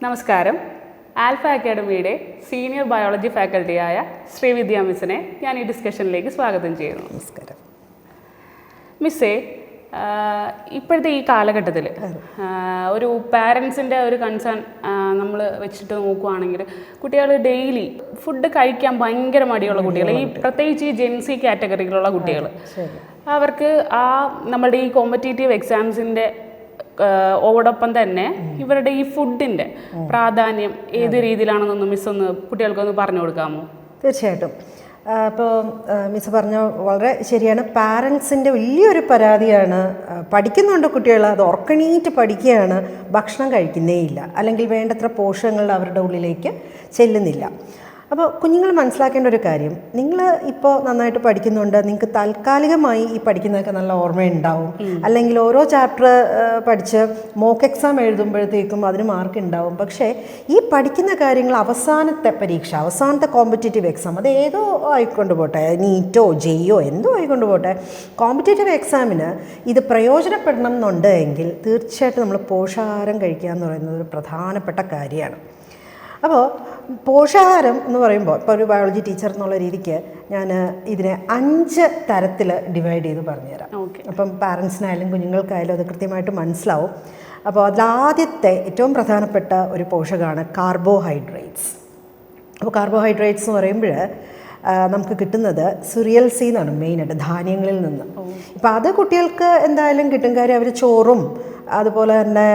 നമസ്കാരം. Alpha അക്കാഡമിയുടെ senior biology ഫാക്കൽറ്റിയായ Srividya മിസ്സിനെ ഞാൻ ഈ ഡിസ്കഷനിലേക്ക് സ്വാഗതം ചെയ്യുന്നു. നമസ്കാരം മിസ്സേ, ഇപ്പോഴത്തെ ഈ കാലഘട്ടത്തിൽ ഒരു പാരൻസിൻ്റെ ഒരു കൺസേൺ നമ്മൾ വെച്ചിട്ട് നോക്കുകയാണെങ്കിൽ കുട്ടികൾ ഡെയിലി ഫുഡ് കഴിക്കാൻ ഭയങ്കര മടിയുള്ള കുട്ടികൾ, ഈ പ്രത്യേകിച്ച് ഈ ജെൻസി കാറ്റഗറിയിലുള്ള കുട്ടികൾ, അവർക്ക് നമ്മളുടെ ഈ കോമ്പറ്റേറ്റീവ് എക്സാംസിൻ്റെ ഓടൊപ്പം തന്നെ ഇവരുടെ ഈ ഫുഡിൻ്റെ പ്രാധാന്യം ഏത് രീതിയിലാണെന്നൊന്ന് മിസ് ഒന്ന് കുട്ടികൾക്കൊന്ന് പറഞ്ഞു കൊടുക്കാമോ? തീർച്ചയായിട്ടും. ഇപ്പോൾ മിസ് പറഞ്ഞ വളരെ ശരിയാണ്. പാരൻസിൻ്റെ വലിയൊരു പരാതിയാണ്, പഠിക്കുന്നുണ്ട് കുട്ടികൾ, അത് ഉറക്കണീറ്റ് പഠിക്കുകയാണ്, ഭക്ഷണം കഴിക്കുന്നേ ഇല്ല, അല്ലെങ്കിൽ വേണ്ടത്ര പോഷകങ്ങൾ അവരുടെ ഉള്ളിലേക്ക് ചെല്ലുന്നില്ല. അപ്പോൾ കുഞ്ഞുങ്ങൾ മനസ്സിലാക്കേണ്ട ഒരു കാര്യം, നിങ്ങൾ ഇപ്പോൾ നന്നായിട്ട് പഠിക്കുന്നുണ്ട്, നിങ്ങൾക്ക് താൽക്കാലികമായി ഈ പഠിക്കുന്നതൊക്കെ നല്ല ഓർമ്മയുണ്ടാവും, അല്ലെങ്കിൽ ഓരോ ചാപ്റ്റർ പഠിച്ച് മോക്ക് എക്സാം എഴുതുമ്പോഴത്തേക്കും അതിന് മാർക്ക് ഉണ്ടാവും. പക്ഷേ ഈ പഠിക്കുന്ന കാര്യങ്ങൾ അവസാനത്തെ പരീക്ഷ, അവസാനത്തെ കോമ്പറ്റേറ്റീവ് എക്സാം, അത് ഏതോ ആയിക്കൊണ്ട് പോട്ടെ, നീറ്റോ ജെയ്യോ എന്തോ ആയിക്കൊണ്ട് പോട്ടെ, കോമ്പറ്റേറ്റീവ് എക്സാമിന് ഇത് പ്രയോജനപ്പെടണം എന്നുണ്ടെങ്കിൽ തീർച്ചയായിട്ടും നമ്മൾ പോഷകാഹാരം കഴിക്കുക എന്ന് പറയുന്നത് ഒരു പ്രധാനപ്പെട്ട കാര്യമാണ്. അപ്പോൾ പോഷകാഹാരം എന്ന് പറയുമ്പോൾ ഇപ്പോൾ ഒരു ബയോളജി ടീച്ചർ എന്നുള്ള രീതിക്ക് ഞാൻ ഇതിനെ 5 തരത്തിൽ ഡിവൈഡ് ചെയ്ത് പറഞ്ഞുതരാം. അപ്പം പാരൻസിനായാലും കുഞ്ഞുങ്ങൾക്കായാലും അത് കൃത്യമായിട്ട് മനസ്സിലാവും. അപ്പോൾ അതിലാദ്യത്തെ ഏറ്റവും പ്രധാനപ്പെട്ട ഒരു പോഷകമാണ് കാർബോഹൈഡ്രേറ്റ്സ്. അപ്പോൾ കാർബോഹൈഡ്രേറ്റ്സ് എന്ന് പറയുമ്പോൾ നമുക്ക് കിട്ടുന്നത് സുറിയൽസിൽ നിന്നാണ്, മെയിനായിട്ട് ധാന്യങ്ങളിൽ നിന്ന്. ഇപ്പോൾ അത് കുട്ടികൾക്ക് എന്തായാലും കിട്ടും, കാര്യം അവർ ചോറും അതുപോലെ തന്നെ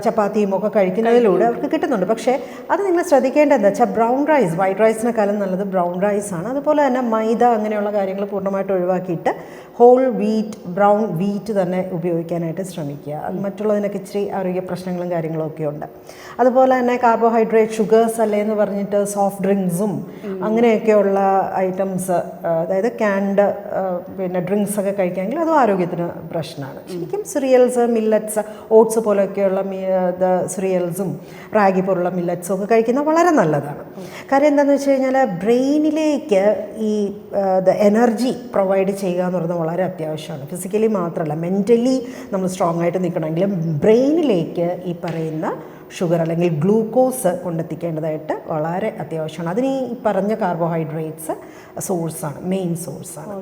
ചപ്പാത്തിയും ഒക്കെ കഴിക്കുന്നതിലൂടെ അവർക്ക് കിട്ടുന്നുണ്ട്. പക്ഷേ അത് നിങ്ങൾ ശ്രദ്ധിക്കേണ്ടത് എന്താ വെച്ചാൽ ബ്രൗൺ റൈസ്, വൈറ്റ് റൈസിനെക്കാളും നല്ലത് ബ്രൗൺ റൈസാണ്. അതുപോലെ തന്നെ മൈദ അങ്ങനെയുള്ള കാര്യങ്ങൾ പൂർണ്ണമായിട്ട് ഒഴിവാക്കിയിട്ട് ഹോൾ വീറ്റ്, ബ്രൗൺ വീറ്റ് തന്നെ ഉപയോഗിക്കാനായിട്ട് ശ്രമിക്കുക. അത് മറ്റുള്ളതിനൊക്കെ ഇച്ചിരി ആരോഗ്യ പ്രശ്നങ്ങളും കാര്യങ്ങളും ഒക്കെ ഉണ്ട്. അതുപോലെ തന്നെ കാർബോഹൈഡ്രേറ്റ്, ഷുഗേഴ്സ് അല്ലേ എന്ന് പറഞ്ഞിട്ട് സോഫ്റ്റ് ഡ്രിങ്ക്സും അങ്ങനെയൊക്കെയുള്ള ഐറ്റംസ്, അതായത് ക്യാൻഡ് പിന്നെ ഡ്രിങ്ക്സ് ഒക്കെ കഴിക്കാമെങ്കിൽ അതും ആരോഗ്യത്തിന് പ്രശ്നമാണ്. ശരിക്കും സിറിയൽസ്, മില്ലറ്റ്സ്, ഓട്സ് പോലെയൊക്കെയുള്ള സിറിയൽസും റാഗി പോലുള്ള മില്ലറ്റ്സും ഒക്കെ കഴിക്കുന്നത് വളരെ നല്ലതാണ്. കാര്യം എന്താണെന്ന് വെച്ച് കഴിഞ്ഞാൽ ബ്രെയിനിലേക്ക് ഈ എനർജി പ്രൊവൈഡ് ചെയ്യുക എന്ന് പറയുന്നത് വളരെ അത്യാവശ്യമാണ്. ഫിസിക്കലി മാത്രമല്ല, മെൻ്റലി നമ്മൾ സ്ട്രോങ് ആയിട്ട് നിൽക്കണമെങ്കിൽ ബ്രെയിനിലേക്ക് ഈ പറയുന്ന ഷുഗർ അല്ലെങ്കിൽ ഗ്ലൂക്കോസ് കൊണ്ടെത്തിക്കേണ്ടതായിട്ട് വളരെ അത്യാവശ്യമാണ്. അതിന് ഈ പറഞ്ഞ കാർബോഹൈഡ്രേറ്റ്സ് സോഴ്സാണ്, മെയിൻ സോഴ്സാണ്.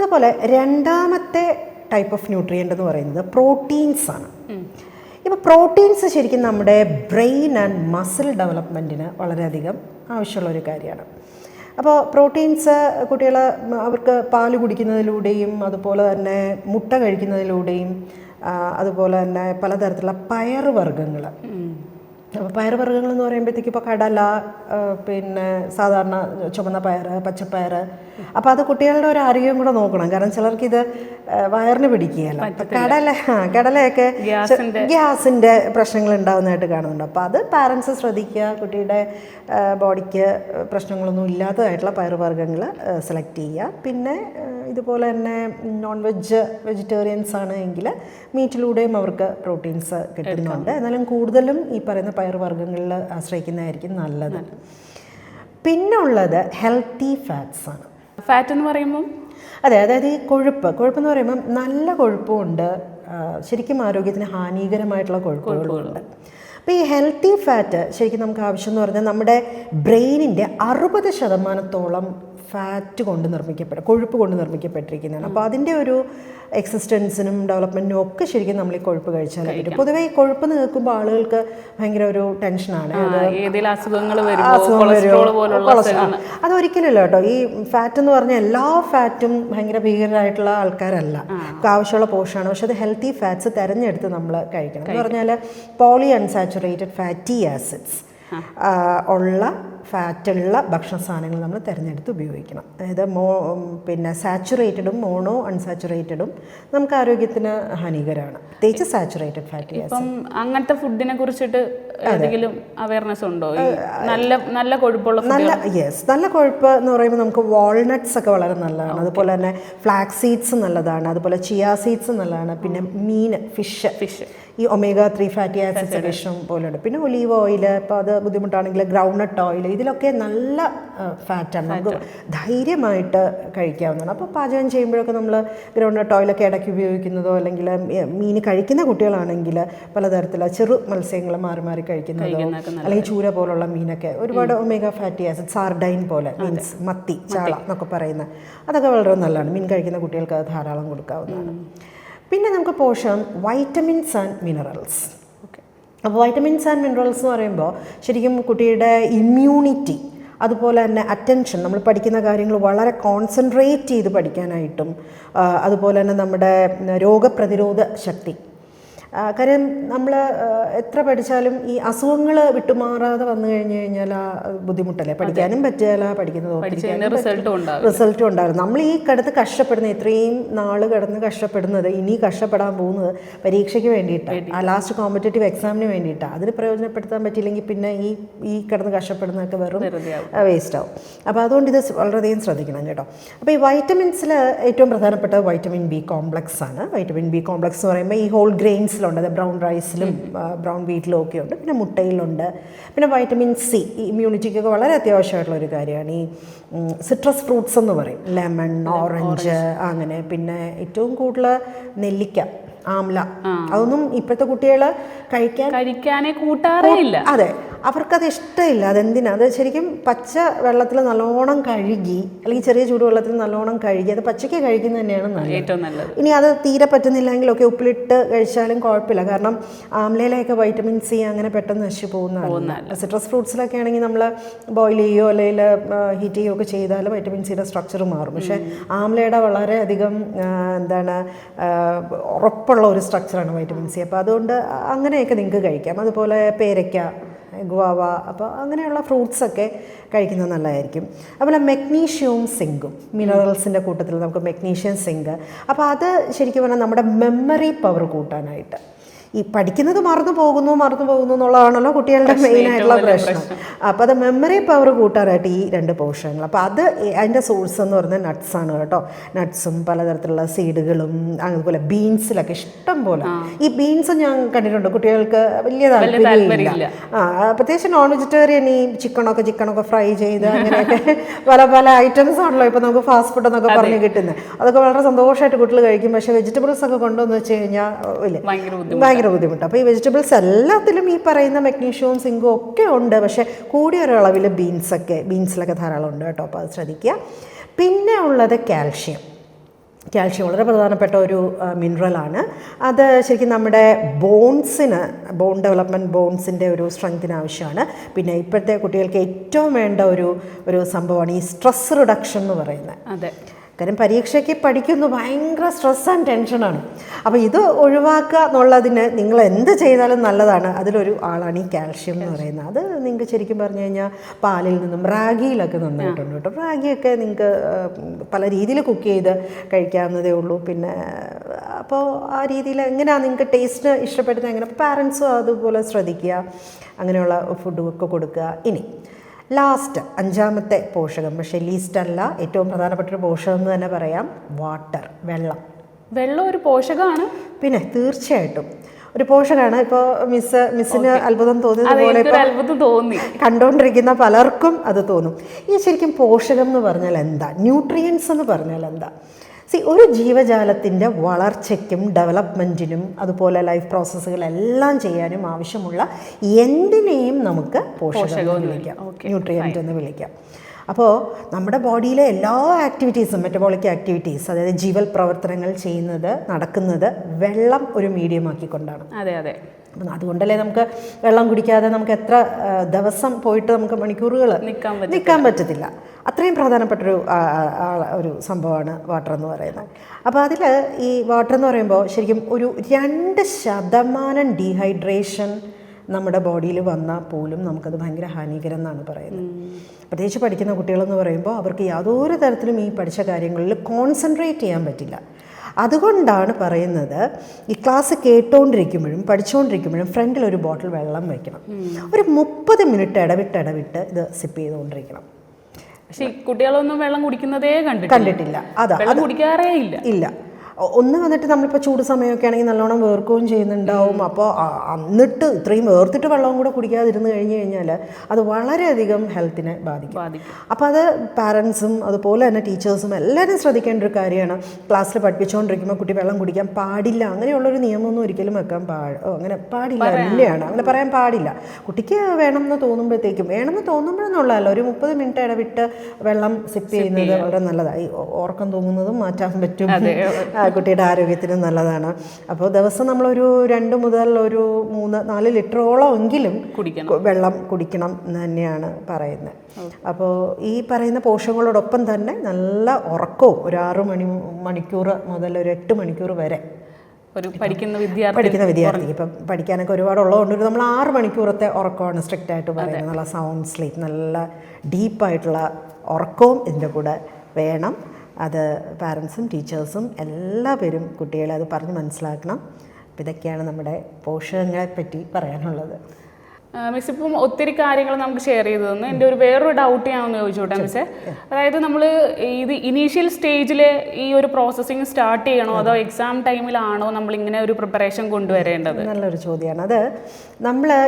അതുപോലെ രണ്ടാമത്തെ ടൈപ്പ് ഓഫ് ന്യൂട്രിയൻ്റ് എന്ന് പറയുന്നത് പ്രോട്ടീൻസ് ആണ്. ഇപ്പോൾ പ്രോട്ടീൻസ് ശരിക്കും നമ്മുടെ ബ്രെയിൻ ആൻഡ് മസിൽ ഡെവലപ്മെൻറ്റിന് വളരെയധികം ആവശ്യമുള്ളൊരു കാര്യമാണ്. അപ്പോൾ പ്രോട്ടീൻസ് കുട്ടികൾ അവർക്ക് പാല് കുടിക്കുന്നതിലൂടെയും അതുപോലെ തന്നെ മുട്ട കഴിക്കുന്നതിലൂടെയും അതുപോലെ തന്നെ പലതരത്തിലുള്ള പയറുവർഗ്ഗങ്ങൾ. അപ്പോൾ പയറുവർഗ്ഗങ്ങൾ എന്ന് പറയുമ്പോഴത്തേക്ക് ഇപ്പോൾ കടല, പിന്നെ സാധാരണ ചുവന്ന പയർ, പച്ചപ്പയർ. അപ്പോൾ അത് കുട്ടികളുടെ ഒരു ആരോഗ്യം കൂടെ നോക്കണം, കാരണം ചിലർക്കിത് വയറിന് പിടിക്കുകയല്ല. കടലയൊക്കെ ഗ്യാസിൻ്റെ പ്രശ്നങ്ങൾ ഉണ്ടാകുന്നതായിട്ട് കാണുന്നുണ്ട്. അപ്പോൾ അത് പാരൻസ് ശ്രദ്ധിക്കുക, കുട്ടിയുടെ ബോഡിക്ക് പ്രശ്നങ്ങളൊന്നും ഇല്ലാത്തതായിട്ടുള്ള പയറുവർഗ്ഗങ്ങൾ സെലക്ട് ചെയ്യുക. പിന്നെ ഇതുപോലെ തന്നെ നോൺ വെജിറ്റേറിയൻസ് ആണ് എങ്കിൽ മീറ്റിലൂടെയും അവർക്ക് പ്രോട്ടീൻസ് കിട്ടുന്നുണ്ട്. എന്നാലും കൂടുതലും ഈ പറയുന്ന പയറുവർഗ്ഗങ്ങളിൽ ആശ്രയിക്കുന്നതായിരിക്കും നല്ലത്. പിന്നുള്ളത് ഹെൽത്തി ഫാറ്റ്സ് ആണ്. ഫാറ്റ് എന്ന് പറയുമ്പോൾ അതായത് ഈ കൊഴുപ്പെന്ന് പറയുമ്പം നല്ല കൊഴുപ്പുമുണ്ട്, ശരിക്കും ആരോഗ്യത്തിന് ഹാനികരമായിട്ടുള്ള കൊഴുപ്പുകളുമുണ്ട്. അപ്പോൾ ഈ ഹെൽത്തി ഫാറ്റ് ശരിക്കും നമുക്ക് ആവശ്യം എന്ന് പറഞ്ഞാൽ നമ്മുടെ ബ്രെയിനിൻ്റെ 60% ഫാറ്റ് കൊണ്ട് കൊഴുപ്പ് കൊണ്ട് നിർമ്മിക്കപ്പെട്ടിരിക്കുന്നതാണ്. അപ്പോൾ അതിൻ്റെ ഒരു എക്സിസ്റ്റൻസിനും ഡെവലപ്മെൻറ്റിനും ഒക്കെ ശരിക്കും നമ്മൾ ഈ കൊഴുപ്പ് കഴിച്ചാൽ പറ്റും. പൊതുവേ ഈ കൊഴുപ്പ് നിൽക്കുമ്പോൾ ആളുകൾക്ക് ഭയങ്കര ഒരു ടെൻഷനാണ്, അതൊരിക്കലല്ലോ കേട്ടോ. ഈ ഫാറ്റ് എന്ന് പറഞ്ഞാൽ എല്ലാ ഫാറ്റും ഭയങ്കര ഭീകരമായിട്ടുള്ള ആൾക്കാരല്ല, ആവശ്യമുള്ള പോഷകമാണ്. പക്ഷെ അത് ഹെൽത്തി ഫാറ്റ്സ് തിരഞ്ഞെടുത്ത് നമ്മൾ കഴിക്കണം. എന്ന് പറഞ്ഞാൽ പോളി അൺസാച്ചുറേറ്റഡ് ഫാറ്റി ആസിഡ്സ് ഉള്ള ഫാറ്റുള്ള ഭക്ഷണ സാധനങ്ങൾ നമ്മൾ തിരഞ്ഞെടുത്ത് ഉപയോഗിക്കണം. അതായത് പിന്നെ സാച്ചുറേറ്റഡും മോണോ അൺസാച്ചുറേറ്റഡും നമുക്ക് ആരോഗ്യത്തിന് ഹാനികരമാണ്, പ്രത്യേകിച്ച് സാച്ചുറേറ്റഡ് ഫാറ്റി ആസിഡ്. അങ്ങനത്തെ ഫുഡിനെ കുറിച്ചിട്ട് എന്തെങ്കിലും അവയർനെസ് ഉണ്ടോ? നല്ല കൊഴുപ്പുള്ള നല്ല കൊഴുപ്പ് എന്ന് പറയുമ്പോൾ നമുക്ക് വാൾനട്ട്സ് ഒക്കെ വളരെ നല്ലതാണ്. അതുപോലെ തന്നെ ഫ്ലാക്സ് സീഡ്സ് നല്ലതാണ്, അതുപോലെ ചിയാ സീഡ്സ് നല്ലതാണ്. പിന്നെ മീൻ, ഫിഷ്, ഈ ഒമേഗ 3 ഫാറ്റി ആസിഡ്സ് ഇഷ്ടം പോലെയുണ്ട്. പിന്നെ ഒലീവ് ഓയിൽ, ഇപ്പോൾ അത് ബുദ്ധിമുട്ടാണെങ്കിൽ ഗ്രൗണ്ട് നട്ട് ഓയിൽ, ഇതിലൊക്കെ നല്ല ഫാറ്റാണ്, നമുക്ക് ധൈര്യമായിട്ട് കഴിക്കാവുന്നതാണ്. അപ്പോൾ പാചകം ചെയ്യുമ്പോഴൊക്കെ നമ്മൾ ഗ്രൗണ്ട് ഓയിലൊക്കെ ഇടയ്ക്ക് ഉപയോഗിക്കുന്നതോ അല്ലെങ്കിൽ മീൻ കഴിക്കുന്ന കുട്ടികളാണെങ്കിൽ പലതരത്തിലുള്ള ചെറു മത്സ്യങ്ങൾ മാറി മാറി കഴിക്കുന്നതോ അല്ലെങ്കിൽ ചൂര പോലുള്ള മീനൊക്കെ ഒരുപാട് ഒമേഗ ഫാറ്റി ആസിഡ്, സാർഡൈൻ പോലെ മീൻസ് മത്തി, ചാള എന്നൊക്കെ പറയുന്നത്, അതൊക്കെ വളരെ നല്ലതാണ്. മീൻ കഴിക്കുന്ന കുട്ടികൾക്ക് അത് ധാരാളം കൊടുക്കാവുന്നതാണ്. പിന്നെ നമുക്ക് പോഷകം വൈറ്റമിൻസ് ആൻഡ് മിനറൽസ്. അപ്പോൾ വൈറ്റമിൻസ് ആൻഡ് മിനറൽസ് എന്ന് പറയുമ്പോൾ ശരിക്കും കുട്ടിയുടെ ഇമ്മ്യൂണിറ്റി, അതുപോലെ തന്നെ അറ്റൻഷൻ, നമ്മൾ പഠിക്കുന്ന കാര്യങ്ങൾ വളരെ കോൺസെൻട്രേറ്റ് ചെയ്ത് പഠിക്കാനായിട്ടും, അതുപോലെ തന്നെ നമ്മുടെ രോഗപ്രതിരോധ ശക്തി. കാര്യം നമ്മൾ എത്ര പഠിച്ചാലും ഈ അസുഖങ്ങൾ വിട്ടുമാറാതെ വന്നു കഴിഞ്ഞ് കഴിഞ്ഞാൽ ആ ബുദ്ധിമുട്ടല്ലേ, പഠിക്കാനും പറ്റില്ല, പഠിക്കുന്നത് റിസൾട്ടും ഉണ്ടാകും. നമ്മൾ ഈ കിടന്ന് കഷ്ടപ്പെടുന്നത്, ഇത്രയും നാൾ കിടന്ന് കഷ്ടപ്പെടുന്നത്, ഇനി കഷ്ടപ്പെടാൻ പോകുന്നത് പരീക്ഷയ്ക്ക് വേണ്ടിയിട്ടാണ്, ആ ലാസ്റ്റ് കോമ്പറ്റേറ്റീവ് എക്സാമിന് വേണ്ടിയിട്ടാണ്. അതിന് പ്രയോജനപ്പെടുത്താൻ പറ്റിയില്ലെങ്കിൽ പിന്നെ ഈ കിടന്ന് കഷ്ടപ്പെടുന്നതൊക്കെ വെറും വേസ്റ്റ് ആവും. അപ്പോൾ അതുകൊണ്ട് ഇത് വളരെയധികം ശ്രദ്ധിക്കണം കേട്ടോ. അപ്പോൾ ഈ വൈറ്റമിൻസിൽ ഏറ്റവും പ്രധാനപ്പെട്ടത് വൈറ്റമിൻ ബി കോംപ്ലക്സ് ആണ്. വൈറ്റമിൻ ബി കോംപ്ലക്സ് എന്ന് പറയുമ്പോൾ ഈ ഹോൾ ഗ്രെയിൻസിൽ അത് ബ്രൗൺ റൈസിലും ബ്രൗൺ വീറ്റിലും ഒക്കെ ഉണ്ട്. പിന്നെ മുട്ടയിലുണ്ട്. പിന്നെ വൈറ്റമിൻ സി ഇമ്മ്യൂണിറ്റിക്കൊക്കെ വളരെ അത്യാവശ്യമായിട്ടുള്ള ഒരു കാര്യമാണ്. ഈ സിട്രസ് ഫ്രൂട്ട്സ് എന്ന് പറയും, ലെമൺ, ഓറഞ്ച്, അങ്ങനെ. പിന്നെ ഏറ്റവും കൂടുതൽ നെല്ലിക്ക, ആംല, അതൊന്നും ഇപ്പോഴത്തെ കുട്ടികൾ കഴിക്കാനേ കൂട്ടാറേ ഇല്ല. അതെ, അവർക്കത് ഇഷ്ടമില്ല. അതെന്തിനാ? അത് ശരിക്കും പച്ച വെള്ളത്തിൽ നല്ലോണം കഴുകി, അല്ലെങ്കിൽ ചെറിയ ചൂടുവെള്ളത്തിൽ നല്ലോണം കഴുകി അത് പച്ചയ്ക്ക് കഴിക്കുന്നത് തന്നെയാണ് ഏറ്റവും നല്ലത്. ഇനി അത് തീരെ പറ്റുന്നില്ലെങ്കിലൊക്കെ ഉപ്പിലിട്ട് കഴിച്ചാലും കുഴപ്പമില്ല. കാരണം ആംലയിലൊക്കെ വൈറ്റമിൻ സി അങ്ങനെ പെട്ടെന്ന് നശിച്ചു പോകുന്നതാണ്. സിട്രസ് ഫ്രൂട്ട്സിലൊക്കെ ആണെങ്കിൽ നമ്മൾ ബോയിൽ ചെയ്യുകയോ അല്ലെങ്കിൽ ഹീറ്റ് ചെയ്യുകയോ ഒക്കെ ചെയ്താൽ വൈറ്റമിൻ സിയുടെ സ്ട്രക്ചർ മാറും. പക്ഷേ ആംലയുടെ വളരെയധികം ഉറപ്പുള്ള ഒരു സ്ട്രക്ചറാണ് വൈറ്റമിൻ സി. അപ്പോൾ അതുകൊണ്ട് അങ്ങനെയൊക്കെ നിങ്ങൾക്ക് കഴിക്കാം. അതുപോലെ പേരയ്ക്ക, ഗുവാവ, അപ്പോൾ അങ്ങനെയുള്ള ഫ്രൂട്ട്സൊക്കെ കഴിക്കുന്നത് നല്ലതായിരിക്കും. അതുപോലെ മെഗ്നീഷ്യവും സിങ്കും, മിനറൽസിൻ്റെ കൂട്ടത്തിൽ നമുക്ക് മെഗ്നീഷ്യം, സിങ്ക്. അപ്പോൾ അത് ശരിക്കും പറഞ്ഞാൽ നമ്മുടെ മെമ്മറി പവർ കൂട്ടാനായിട്ട്, ഈ പഠിക്കുന്നത് മറന്നു പോകുന്നു എന്നുള്ളതാണല്ലോ കുട്ടികളുടെ മെയിനായിട്ടുള്ള പ്രശ്നം. അപ്പോൾ അത് മെമ്മറി പവർ കൂട്ടാനായിട്ട് ഈ രണ്ട് പോഷകങ്ങൾ. അപ്പോൾ അത് അതിൻ്റെ സോഴ്സ് എന്ന് പറയുന്നത് നട്ട്സാണ് കേട്ടോ. നട്ട്സും പലതരത്തിലുള്ള സീഡുകളും, അതുപോലെ ബീൻസിലൊക്കെ ഇഷ്ടം പോലെ. ഈ ബീൻസ് ഞാൻ കണ്ടിട്ടുണ്ട് കുട്ടികൾക്ക് വലിയ താല്പര്യമില്ല. പ്രത്യേകിച്ച് നോൺ വെജിറ്റേറിയൻ, ഈ ചിക്കനൊക്കെ ഫ്രൈ ചെയ്ത് അങ്ങനെയൊക്കെ പല ഐറ്റംസ് ആണല്ലോ ഇപ്പോൾ നമുക്ക് ഫാസ്റ്റ് ഫുഡ് എന്നൊക്കെ പറഞ്ഞ് കിട്ടുന്നത്. അതൊക്കെ വളരെ സന്തോഷമായിട്ട് കുട്ടികൾ കഴിക്കും. പക്ഷേ വെജിറ്റബിൾസ് ഒക്കെ കൊണ്ടുവന്ന് വെച്ച് കഴിഞ്ഞാൽ ഭയങ്കര ബുദ്ധിമുട്ട്. അപ്പോൾ ഈ വെജിറ്റബിൾസ് എല്ലാത്തിലും ഈ പറയുന്ന മെഗ്നീഷ്യവും സിങ്കും ഒക്കെ ഉണ്ട്. പക്ഷേ കൂടിയ ഒരളവിൽ ബീൻസിലൊക്കെ ധാരാളം ഉണ്ട് കേട്ടോ. അപ്പോൾ അത് ശ്രദ്ധിക്കുക. പിന്നെ ഉള്ളത് കാൽഷ്യം വളരെ പ്രധാനപ്പെട്ട ഒരു മിനറലാണ്. അത് ശരിക്കും നമ്മുടെ ബോൺ ഡെവലപ്മെൻറ്റ്, ബോൺസിൻ്റെ ഒരു സ്ട്രെങ്തിന് ആവശ്യമാണ്. പിന്നെ ഇപ്പോഴത്തെ കുട്ടികൾക്ക് ഏറ്റവും വേണ്ട ഒരു സംഭവമാണ് ഈ സ്ട്രെസ് റിഡക്ഷൻ എന്ന് പറയുന്നത്. അതെ, കാര്യം പരീക്ഷയ്ക്ക് പഠിക്കുന്നു, ഭയങ്കര സ്ട്രെസ് ആൻഡ് ടെൻഷനാണ്. അപ്പോൾ ഇത് ഒഴിവാക്കുക എന്നുള്ളതിന് നിങ്ങൾ എന്ത് ചെയ്താലും നല്ലതാണ്. അതിലൊരു ആളാണ് ഈ കാൽഷ്യം എന്ന് പറയുന്നത്. അത് നിങ്ങൾക്ക് ശരിക്കും പറഞ്ഞു കഴിഞ്ഞാൽ പാലിൽ നിന്നും, റാഗിയിലൊക്കെ നന്നായിട്ടുണ്ട് കേട്ടോ. റാഗിയൊക്കെ നിങ്ങൾക്ക് പല രീതിയിൽ കുക്ക് ചെയ്ത് കഴിക്കാവുന്നതേ ഉള്ളൂ. പിന്നെ അപ്പോൾ ആ രീതിയിൽ എങ്ങനെയാണ് നിങ്ങൾക്ക് ടേസ്റ്റ് ഇഷ്ടപ്പെടുന്നത്, എങ്ങനെ പാരൻസും അതുപോലെ ശ്രദ്ധിക്കുക, അങ്ങനെയുള്ള ഫുഡൊക്കെ കൊടുക്കുക. ഇനി ലാസ്റ്റ് 5ാമത്തെ പോഷകം, പക്ഷേ ലീസ്റ്റ് അല്ല, ഏറ്റവും പ്രധാനപ്പെട്ടൊരു പോഷകം എന്ന് തന്നെ പറയാം, വാട്ടർ, വെള്ളം ഒരു പോഷകമാണ്. പിന്നെ തീർച്ചയായിട്ടും ഒരു പോഷകമാണ്. ഇപ്പോൾ മിസ്സിന് അത്ഭുതം തോന്നിയതുപോലെ കണ്ടുകൊണ്ടിരിക്കുന്ന പലർക്കും അത് തോന്നും. ഈ ശരിക്കും പോഷകം എന്ന് പറഞ്ഞാൽ എന്താ, ന്യൂട്രിയൻസ് എന്ന് പറഞ്ഞാൽ എന്താ? ഒരു ജീവജാലത്തിൻ്റെ വളർച്ചയ്ക്കും ഡെവലപ്മെൻറ്റിനും അതുപോലെ ലൈഫ് പ്രോസസ്സുകളെല്ലാം ചെയ്യാനും ആവശ്യമുള്ള എന്തിനേയും നമുക്ക് പോഷകം എന്ന് വിളിക്കാം, ന്യൂട്രിയൻ്റ് എന്ന് വിളിക്കാം. അപ്പോൾ നമ്മുടെ ബോഡിയിലെ എല്ലാ ആക്ടിവിറ്റീസും, മെറ്റബോളിക് ആക്ടിവിറ്റീസ്, അതായത് ജീവൽ പ്രവർത്തനങ്ങൾ നടക്കുന്നത് വെള്ളം ഒരു മീഡിയമാക്കിക്കൊണ്ടാണ്. അതെ. അതുകൊണ്ടല്ലേ നമുക്ക് വെള്ളം കുടിക്കാതെ നമുക്ക് എത്ര ദിവസം പോയിട്ട് നമുക്ക് മണിക്കൂറുകൾ നിൽക്കാൻ പറ്റത്തില്ല. അത്രയും പ്രധാനപ്പെട്ടൊരു സംഭവമാണ് വാട്ടർ എന്ന് പറയുന്നത്. അപ്പോൾ അതിൽ ഈ വാട്ടർ എന്ന് പറയുമ്പോൾ ശരിക്കും ഒരു 2% ഡീഹൈഡ്രേഷൻ നമ്മുടെ ബോഡിയിൽ വന്നാൽ പോലും നമുക്കത് ഭയങ്കര ഹാനികരം എന്നാണ് പറയുന്നത്. പ്രത്യേകിച്ച് പഠിക്കുന്ന കുട്ടികളെന്ന് പറയുമ്പോൾ അവർക്ക് യാതൊരു തരത്തിലും ഈ പഠിച്ച കാര്യങ്ങളിൽ കോൺസെൻട്രേറ്റ് ചെയ്യാൻ പറ്റില്ല. അതുകൊണ്ടാണ് പറയുന്നത്, ഈ ക്ലാസ് കേട്ടുകൊണ്ടിരിക്കുമ്പോഴും പഠിച്ചുകൊണ്ടിരിക്കുമ്പോഴും ഫ്രണ്ടിൽ ഒരു ബോട്ടിൽ വെള്ളം വയ്ക്കണം. ഒരു 30 മിനിറ്റ് ഇടവിട്ട് ഇത് സിപ്പ് ചെയ്തുകൊണ്ടിരിക്കണം. പക്ഷേ കുട്ടികളൊന്നും വെള്ളം കുടിക്കുന്നതേ കണ്ടിട്ടില്ല. അതാ, കുടിക്കാറേ ഇല്ല. ഒന്ന് വന്നിട്ട് നമ്മളിപ്പോൾ ചൂട് സമയമൊക്കെ ആണെങ്കിൽ നല്ലോണം വേർക്കുകയും ചെയ്യുന്നുണ്ടാവും. അപ്പോൾ എന്നിട്ട് ഇത്രയും വേർത്തിട്ട് വെള്ളവും കൂടെ കുടിക്കാതിരുന്ന് കഴിഞ്ഞ് കഴിഞ്ഞാൽ അത് വളരെയധികം ഹെൽത്തിനെ ബാധിക്കും. അപ്പോൾ അത് പാരൻസും അതുപോലെ തന്നെ ടീച്ചേഴ്സും എല്ലാവരും ശ്രദ്ധിക്കേണ്ട ഒരു കാര്യമാണ്. ക്ലാസ്സിൽ പഠിപ്പിച്ചുകൊണ്ടിരിക്കുമ്പോൾ കുട്ടി വെള്ളം കുടിക്കാൻ പാടില്ല അങ്ങനെയുള്ളൊരു നിയമമൊന്നും ഒരിക്കലും വെക്കാൻ അങ്ങനെ പാടില്ല തന്നെയാണ്. അങ്ങനെ പറയാൻ പാടില്ല. കുട്ടിക്ക് വേണമെന്ന് തോന്നുമ്പോഴത്തേക്കും, വേണമെന്ന് തോന്നുമ്പോഴെന്നുള്ളതല്ല, ഒരു 30 മിനിറ്റ് ഇടവിട്ട് വെള്ളം സിപ്പ് ചെയ്യുന്നത് വളരെ നല്ലതായി. ഉറക്കം തൂങ്ങുന്നതും മാറ്റാൻ പറ്റും, കുട്ടിയുടെ ആരോഗ്യത്തിന് നല്ലതാണ്. അപ്പോൾ ദിവസം നമ്മളൊരു 2 മുതൽ ഒരു 3-4 ലിറ്ററോളം എങ്കിലും വെള്ളം കുടിക്കണം എന്ന് തന്നെയാണ് പറയുന്നത്. അപ്പോൾ ഈ പറയുന്ന പോഷകങ്ങളോടൊപ്പം തന്നെ നല്ല ഉറക്കവും ഒരു 6 മണിക്കൂർ മുതൽ ഒരു 8 മണിക്കൂർ വരെ പഠിക്കുന്ന വിദ്യാർത്ഥി ഇപ്പം പഠിക്കാനൊക്കെ ഒരുപാടുള്ളതുകൊണ്ട് നമ്മൾ 6 മണിക്കൂറത്തെ ഉറക്കമാണ് സ്ട്രിക്റ്റ് ആയിട്ട് പറയുന്നത്. നല്ല സൗണ്ട് സ്ലീപ്പ്, നല്ല ഡീപ്പായിട്ടുള്ള ഉറക്കവും ഇതിൻ്റെ കൂടെ വേണം. അത് പാരൻസും ടീച്ചേഴ്സും എല്ലാവരും കുട്ടികളെ അത് പറഞ്ഞ് മനസ്സിലാക്കണം. അപ്പോൾ ഇതൊക്കെയാണ് നമ്മുടെ പോഷകങ്ങളെപ്പറ്റി പറയാനുള്ളത്. മിസ് ഇപ്പം ഒത്തിരി കാര്യങ്ങൾ നമുക്ക് ഷെയർ ചെയ്തു തന്നു. എൻ്റെ വേറൊരു ഡൗട്ട് ഞാനൊന്ന് ചോദിച്ചോട്ടെ മിസ്സേ. അതായത് നമ്മൾ ഇത് ഇനീഷ്യൽ സ്റ്റേജിൽ ഈ ഒരു പ്രോസസ്സിങ് സ്റ്റാർട്ട് ചെയ്യണോ അതോ എക്സാം ടൈമിലാണോ നമ്മളിങ്ങനെ ഒരു പ്രിപ്പറേഷൻ കൊണ്ടുവരേണ്ടത്? നല്ലൊരു ചോദ്യമാണ് അത്.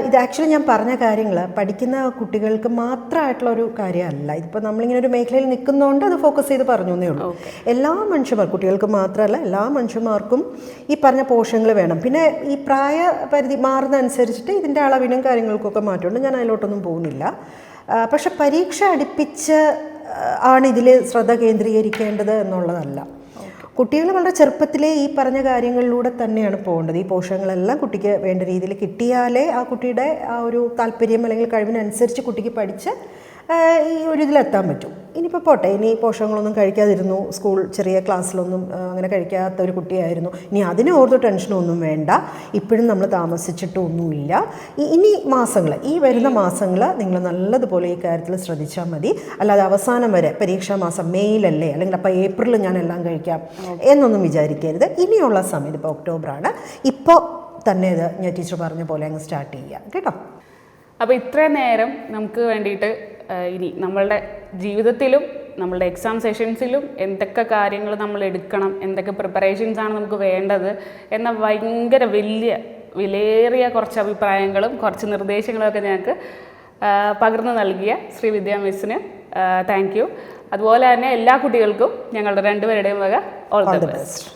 ഇത് ആക്ച്വലി ഞാൻ പറഞ്ഞ കാര്യങ്ങൾ പഠിക്കുന്ന കുട്ടികൾക്ക് മാത്രമായിട്ടുള്ള ഒരു കാര്യമല്ല. ഇതിപ്പോൾ നമ്മളിങ്ങനെ ഒരു മേഖലയിൽ നിൽക്കുന്നതുകൊണ്ട് അത് ഫോക്കസ് ചെയ്ത് പറഞ്ഞു എന്നേ ഉള്ളൂ. എല്ലാ മനുഷ്യന്മാർക്കും, കുട്ടികൾക്ക് മാത്രമല്ല എല്ലാ മനുഷ്യന്മാർക്കും ഈ പറഞ്ഞ പോഷകങ്ങൾ വേണം. പിന്നെ ഈ പ്രായപരിധി മാറുന്ന അനുസരിച്ചിട്ട് ഇതിൻ്റെ അളവിനും കാര്യങ്ങൾക്കൊക്കെ മാറ്റമുണ്ട്. ഞാൻ അതിലോട്ടൊന്നും പോകുന്നില്ല. പക്ഷെ പരീക്ഷ അടുപ്പിച്ച് ആണ് ഇതിൽ ശ്രദ്ധ കേന്ദ്രീകരിക്കേണ്ടത് എന്നുള്ളതല്ല. കുട്ടികൾ വളരെ ചെറുപ്പത്തിലേ ഈ പറഞ്ഞ കാര്യങ്ങളിലൂടെ തന്നെയാണ് പോകേണ്ടത്. ഈ പോഷകങ്ങളെല്ലാം കുട്ടിക്ക് വേണ്ട രീതിയിൽ കിട്ടിയാലേ ആ കുട്ടിയുടെ ആ ഒരു താല്പര്യം അല്ലെങ്കിൽ കഴിവിനനുസരിച്ച് കുട്ടിക്ക് പഠിച്ച് ഈ ഒരു ഇതിലെത്താൻ പറ്റും. ഇനിയിപ്പോൾ പോട്ടെ, ഇനി പോഷകങ്ങളൊന്നും കഴിക്കാതിരുന്നു, സ്കൂൾ ചെറിയ ക്ലാസ്സിലൊന്നും അങ്ങനെ കഴിക്കാത്ത ഒരു കുട്ടിയായിരുന്നു, ഇനി അതിന് ഓർത്ത് ടെൻഷനൊന്നും വേണ്ട. ഇപ്പോഴും നമ്മൾ താമസിച്ചിട്ടൊന്നുമില്ല. ഇനി മാസങ്ങൾ, ഈ വരുന്ന മാസങ്ങൾ നിങ്ങൾ നല്ലതുപോലെ ഈ കാര്യത്തിൽ ശ്രദ്ധിച്ചാൽ മതി. അല്ലാതെ അവസാനം വരെ പരീക്ഷാ മാസം മെയ്യിലല്ലേ അല്ലെങ്കിൽ അപ്പോൾ ഏപ്രിലിൽ ഞാൻ എല്ലാം കഴിക്കാം എന്നൊന്നും വിചാരിക്കരുത്. ഇനിയുള്ള സമയം, ഇപ്പോൾ ഒക്ടോബറാണ്, ഇപ്പോൾ തന്നെ ഇത് ഞാൻ ടീച്ചർ പറഞ്ഞ പോലെ അങ്ങ് സ്റ്റാർട്ട് ചെയ്യുക കേട്ടോ. അപ്പോൾ ഇത്രയും നേരം നമുക്ക് വേണ്ടിയിട്ട് ഇനി നമ്മളുടെ ജീവിതത്തിലും നമ്മളുടെ എക്സാം സെഷൻസിലും എന്തൊക്കെ കാര്യങ്ങൾ നമ്മൾ എടുക്കണം, എന്തൊക്കെ പ്രിപ്പറേഷൻസാണ് നമുക്ക് വേണ്ടത് എന്ന ഭയങ്കര വിലയേറിയ കുറച്ച് അഭിപ്രായങ്ങളും കുറച്ച് നിർദ്ദേശങ്ങളൊക്കെ ഞങ്ങൾക്ക് പകർന്നു നൽകിയ ശ്രീവിദ്യ മിസ്സിന് താങ്ക് യു. അതുപോലെ തന്നെ എല്ലാ കുട്ടികൾക്കും ഞങ്ങളുടെ 2 പേരുടെയും വക ഓൾ ദി ബെസ്റ്റ്.